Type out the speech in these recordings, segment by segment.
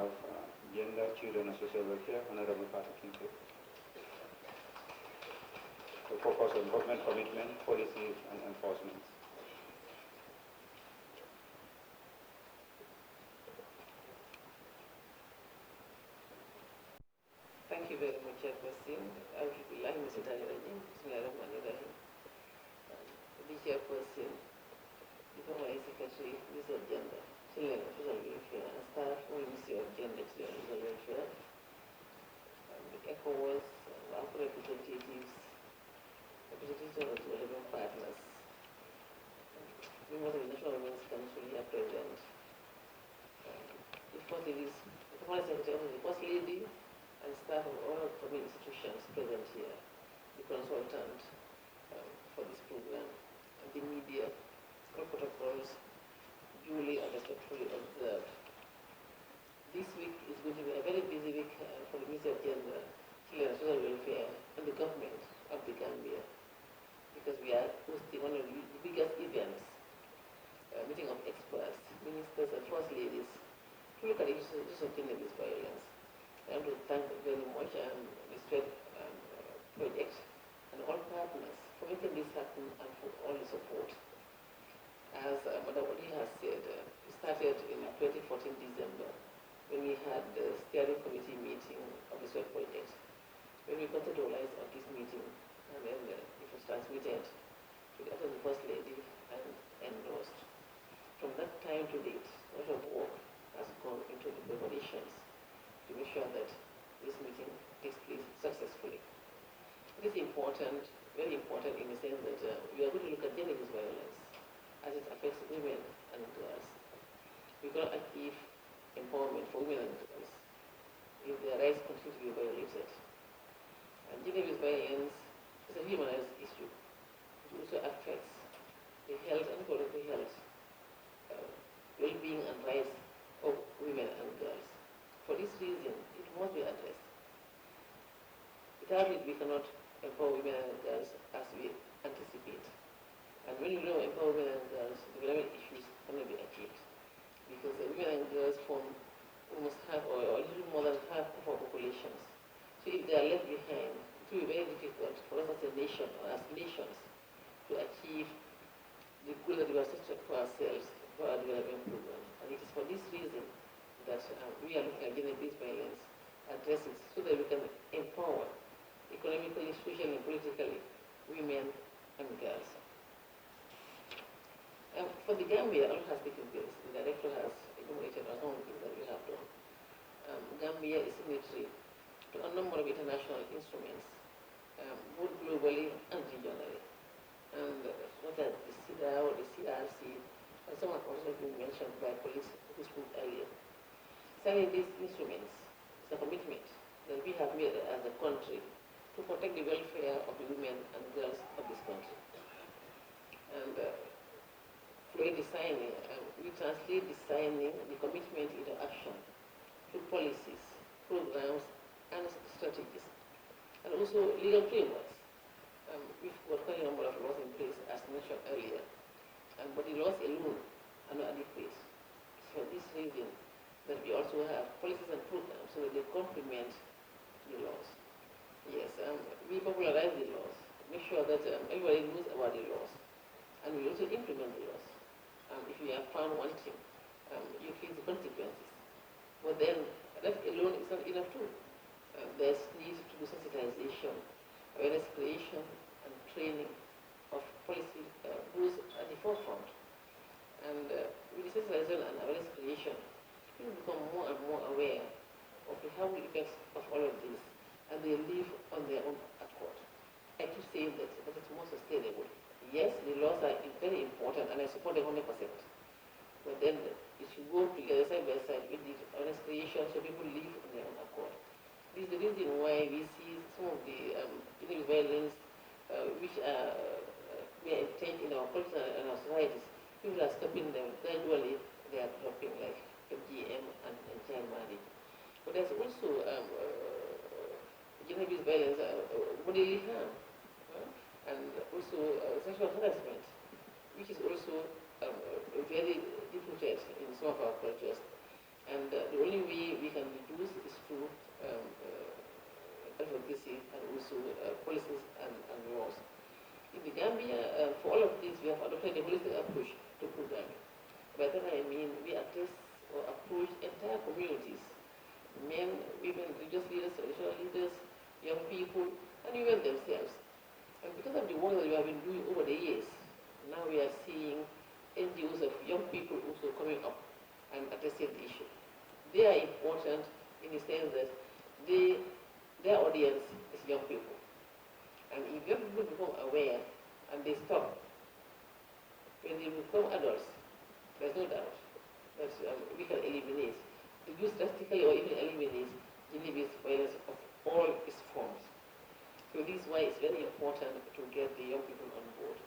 of Gender, Children and Social Welfare, Honorable Fatou Kinteh, to focus on government commitment, policies and enforcement. Thank you very much, Chairperson. The Chairperson, the Permanent Secretary, Minister of Gender, Children and Social Welfare, and staff from the Ministry of Gender, Children and Social Welfare, the ECOWAS, our representatives of the relevant partners, members of the National Women's Council here present, the First Ladies, the Permanent Secretary, the First Lady, and staff of all government institutions present here, the consultant for this program, and the media, all protocols duly and respectfully observed. This week is going to be a very busy week for the Ministry of Gender, Children and Social Welfare, and the government of the Gambia, because we are hosting one of the biggest events, meeting of experts, ministers and first ladies, to look at the issues of gender-based violence. I want to thank very much the SWEDD project and all partners for making this happen and for all the support. As Madam Odi has said, we started in 2014 December when we had the steering committee meeting of the SWEDD project, when we conceptualized on this meeting, and then it was transmitted to the other First Lady and endorsed. From that time to date, a lot of work has gone into the preparations to make sure that this meeting takes place successfully. It is important, very important in the sense that we are going to look at gender-based violence as it affects women and girls. We cannot achieve empowerment for women and girls if their rights continue to be violated. And gender-based violence is a human rights issue. It also affects the health and quality health, well-being and rights of women and girls. For this reason, it must be addressed. Without it, we cannot empower women and girls as we anticipate. And when you know empower women and girls, development issues cannot be achieved. Because women and girls form almost half or a little more than half of our populations. So if they are left behind, it will be very difficult for us as a nation or as nations to achieve the goal that we have set for ourselves for our development program. And it is for this reason that we are looking at gender-based violence, address it so that we can empower economically, socially, and politically women and girls. For the Gambia, a lot has taken place. The director has enumerated some of the things that we have done. Gambia is signatory to a number of international instruments, both globally and regionally. And what are the CIDAO, the CRC, and some have also been mentioned by colleagues who spoke earlier. Signing these instruments is a commitment that we have made as a country to protect the welfare of the women and girls of this country. And through designing, we translate designing the commitment into action through policies, programs, and strategies, and also legal frameworks. We've got quite a number of laws in place, as mentioned earlier, but the laws alone are not adequate. For this reason, that we also have policies and programs so that they complement the laws. Yes, we popularize the laws, make sure that everybody knows about the laws, and we also implement the laws. If you are found wanting, you face the consequences. But then, that alone is not enough too. There's need to do sensitization, awareness creation, and training of policy rules at the forefront. And with the sensitization and awareness creation, people become more and more aware of the harmful effects of all of this, and they live on their own accord. I keep saying that it's more sustainable. Yes, the laws are very important, and I support them 100%. But then it should go together side by side with the awareness creation so people live on their own accord. This is the reason why we see some of the gender violence which are entrenched in our culture and our societies. People are stopping them gradually, they are dropping like FGM and child marriage. But there's also gender-based violence, bodily harm, and also sexual harassment, which is also very difficult in some of our cultures. And the only way we can advocacy, and also policies and laws. In the Gambia, for all of this, we have adopted a holistic approach to programming. By that I mean we address or approach entire communities, men, women, religious leaders, traditional leaders, young people, and even themselves. And because of the work that we have been doing over the years, now we are seeing NGOs of young people also coming up and addressing the issue. They are important in the sense that their audience is young people. And if young people become aware and they stop, when they become adults, there's no doubt that we can eliminate, reduce drastically or even eliminate gender-based violence of all its forms. So this is why it's very important to get the young people on board.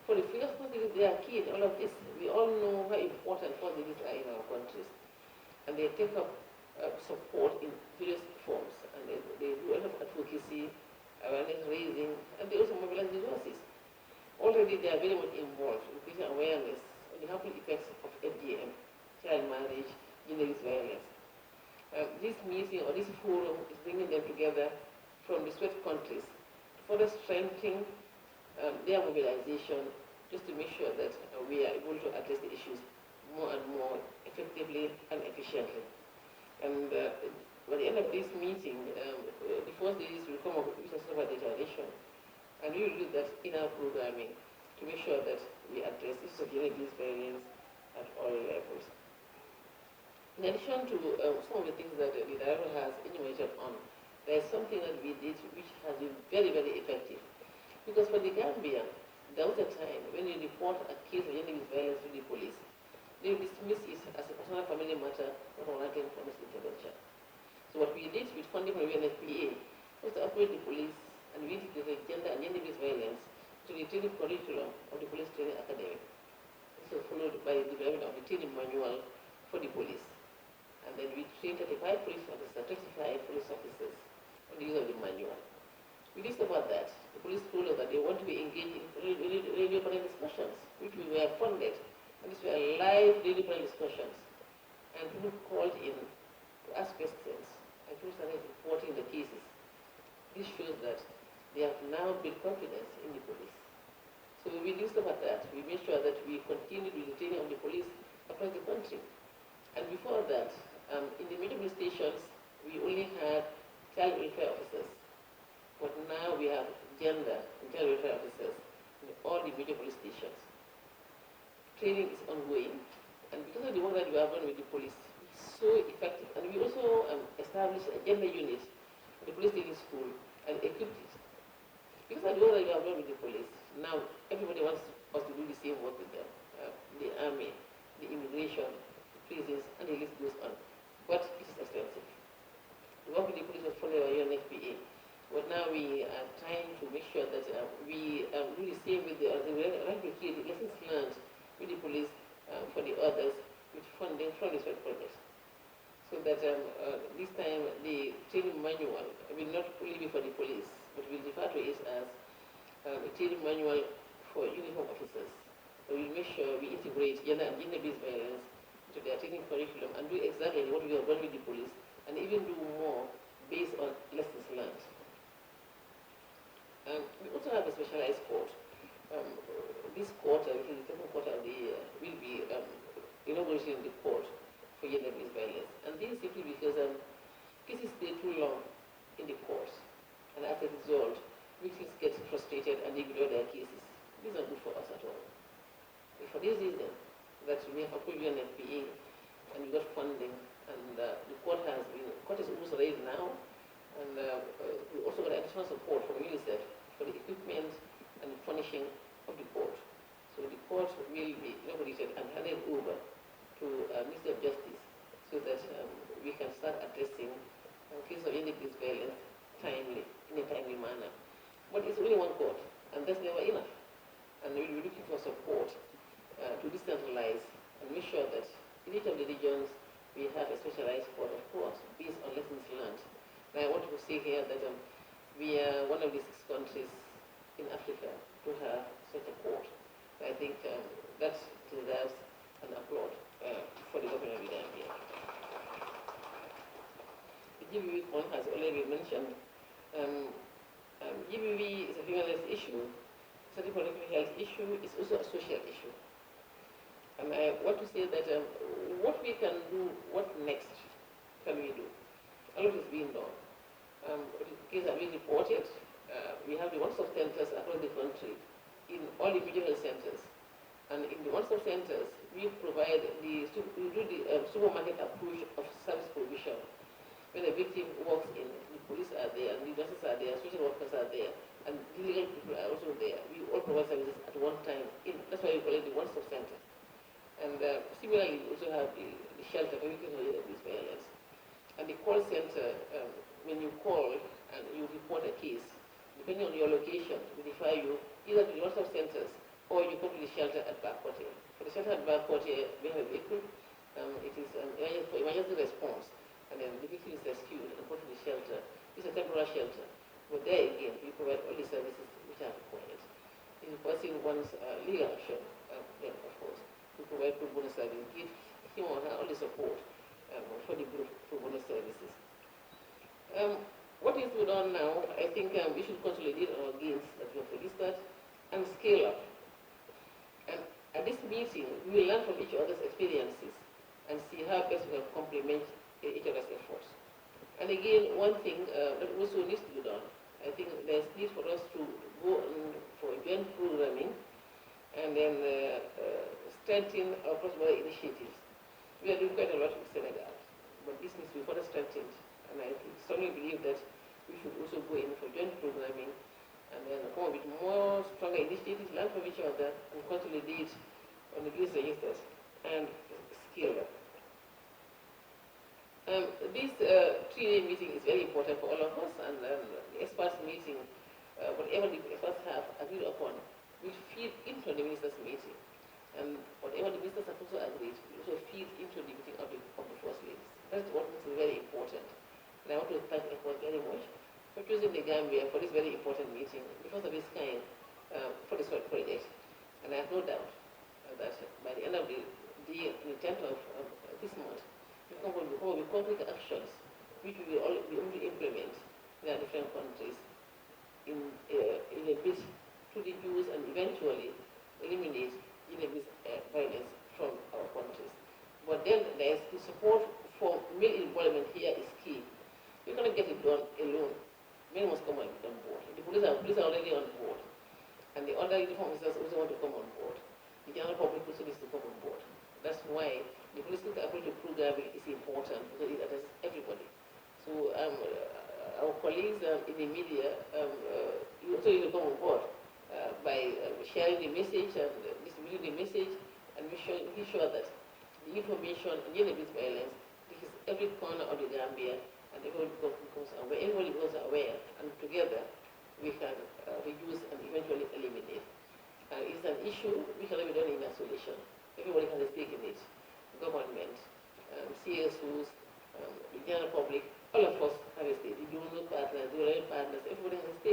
For the female responsibilities, they are key in all of this. We all know how important responsibilities are in our countries. And they take up support in various forms. And they do a lot of advocacy, awareness raising, and they also mobilize resources. Already they are very much involved in creating awareness on the harmful effects of FGM, child marriage, gender-based violence. This meeting or this forum is bringing them together from the SWEDD countries to further strengthen their mobilization, just to make sure that we are able to address the issues more and more effectively and efficiently. And by the end of this meeting, the first days will come up with a sort of a declaration, and we will do that in our programming to make sure that we address issues of gender-based violence at all levels. In addition to some of the things that the director has enumerated on, there is something that we did which has been very, very effective. Because for the Gambia, there was a time when you report a case of gender-based violence to the police, they dismiss it as a personal family matter, not warranting police intervention. So what we did with funding from the UNFPA was to upgrade the police and we integrated gender and gender-based violence to the training curriculum of the police training academy. This was followed by the development of the training manual for the police. And then we trained 35 police officers, 35 police officers on the use of the manual. We discovered that the police told us that they want to be engaged in radio panel discussions, which we were funded. And these were live radio panel discussions. And people called in to ask questions, and people started reporting the cases. This shows that they have now built confidence in the police. So we discovered that. We made sure that we continued with the training of the police across the country. And before that, in the major police stations, we only had child welfare officers. But now we have gender and child welfare officers in all the major police stations. Training is ongoing, and because of the work that we have done with the police, it's so effective. And we also established a gender unit in the police training school and equipped it. Because of the work that we have done with the police, now everybody wants us to do the same work with them. The army, the immigration, the prisons, and the list goes on. But it is expensive. The work with the police was funded by UNFPA. But now we are trying to make sure that we do the same with the replicate the lessons learned with the police for the others with funding from the SWEDD project. So that this time the training manual will not only be for the police, but we'll refer to it as a training manual for uniform officers. So we'll make sure we integrate gender and gender-based violence into their training curriculum and do exactly what we have done with the police, and even do more based on lessons learned. We also have a specialized court. This quarter, which is the second quarter of the year, will be inaugurating the court for gender-based violence. And this is simply because cases stay too long in the courts, and as a result, victims get frustrated and they withdraw their cases. These are good for us at all. And for this reason, that we have approved UNFPA and we got funding, and the court is almost ready now, and we also got additional support from UNICEF for the equipment and furnishing of the court. So the court will be inaugurated and handed over to Ministry of Justice so that we can start addressing cases of gender-based violence in a timely manner. But it's only one court, and that's never enough. And we'll be looking for support to decentralize and make sure that in each of the regions we have a specialized court, of course, based on lessons learned. And I want to say here that we are one of the 6 countries in Africa to have such a court. I think that deserves an applaud for the government of the Gambia. The GBV fund has already been mentioned. Um, GBV is a human rights issue, it's a reproductive health issue, it's also a social issue. And I want to say that what we can do, what next can we do? A lot is being done. Cases are being reported. We have the one-stop centers across the country, in all the regional centers. And in the one-stop centers, we provide we do the supermarket approach of service provision. When a victim walks in, the police are there, the nurses are there, social workers are there, and the legal people are also there. We all provide services at one time. That's why we call it the one-stop center. And similarly, we also have the shelter for victims of abuse violence. And the call center, when you call and you report a case, depending on your location, we refer you either to the one-stop centers or you come to the shelter at Back Quartier. For the shelter at Back Quartier, we have a vehicle. It is for emergency response. And then the victim is rescued and put to the shelter. It's a temporary shelter. But there again, we provide all the services which are required. If the person wants legal action, then of course, we provide pro bono service, give him or her all the support for the group pro bono services. What is to be done now? I think we should consolidate our gains that we have registered and scale up. And at this meeting, we will learn from each other's experiences and see how best we can complement each other's efforts. And again, one thing that also needs to be done, I think there's need for us to go for joint programming and then strengthen our cross-border initiatives. We are doing quite a lot in Senegal, but this needs to be further strengthened. And I strongly believe that we should also go in for joint programming and then come up with more stronger initiatives, learn from each other, and consolidate on the use registers and scale up. This three-day meeting is very important for all of us, and the experts meeting, whatever the experts have agreed upon, will feed into the ministers' meeting. And whatever the ministers have also agreed, will also feed into the meeting of the First Ladies. That's what is very important. And I want to thank everyone very much for choosing the Gambia for this very important meeting, the first of its kind for the SWEDD project. And I have no doubt that by the end of the day, on the 10th of this month, we come with concrete actions which we will all be able to implement in our different countries in a bid to reduce and eventually eliminate gender-based violence from our countries. But then there is the support for male involvement here is key. We cannot get it done alone. Men must come on board. The police are already on board. And the other uniform officers also want to come on board. The general public also needs to come on board. That's why the political approach to programming is important because it addresses everybody. So our colleagues in the media also need to come on board by sharing the message and distributing the message and making sure that the information on gender-based violence reaches every corner of the Gambia and everybody becomes aware, and together we can reduce and eventually eliminate. It's an issue which cannot be done in isolation. Everybody has a stake in it. Government, CSOs, the general public, all of us have a stake. The donor partners, the relevant partners, everybody has a stake.